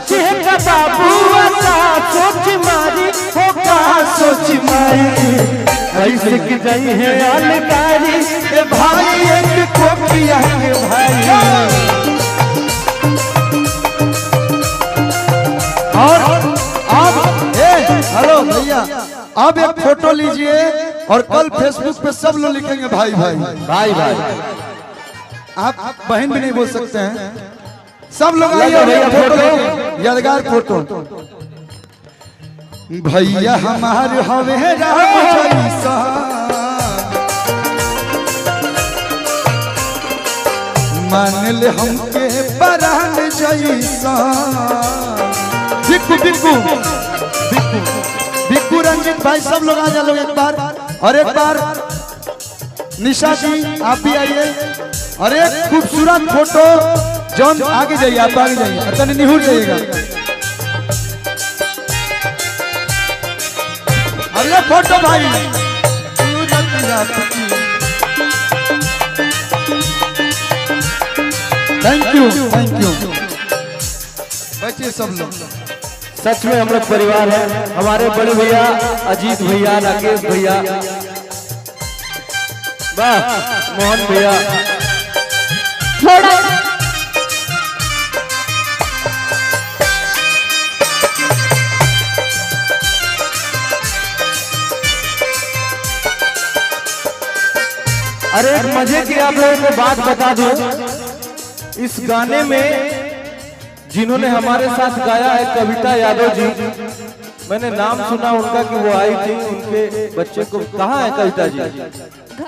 सोचे का बाबू का सोच मारी हो का सोच मारी ऐसे की जाई है अलकारी भाई एक कोपिया के भाई। और आप हेलो भैया, आप एक फोटो लीजिए और कल फेसबुक पे सब लोग लिखेंगे भाई भाई भाई भाई। आप बहन भी नहीं बोल सकते हैं, सब लोग आइए भैया फोटो, यादगार फोटो। भैया हमारे हवे राम जैसा मान ले हमके परान जैसा। बिक्कू बिक्कू बिक्कू बिक्कू रंजीत भाई सब लोग आ जा लोग एक बार, और एक बार निशा जी आप भी आइए। और एक खूबसूरत फोटो जॉन आगे जाइए, आप आगे जाइए, तने निहुर जाइएगा। और ये फोटो भाई थैंक यू बच्चे सब लोग। सच में हम लोग परिवार है। हमारे बड़े भैया अजीत भैया, राकेश भैया, वाह मोहन भैया, अरे एक मजे की आप लोगों को बात बता दूं, इस गाने में जिन्होंने हमारे साथ गाया है कविता यादव जी, मैंने नाम सुना उनका कि वो आई थी, उनके बच्चे को कहाँ है कविता जी?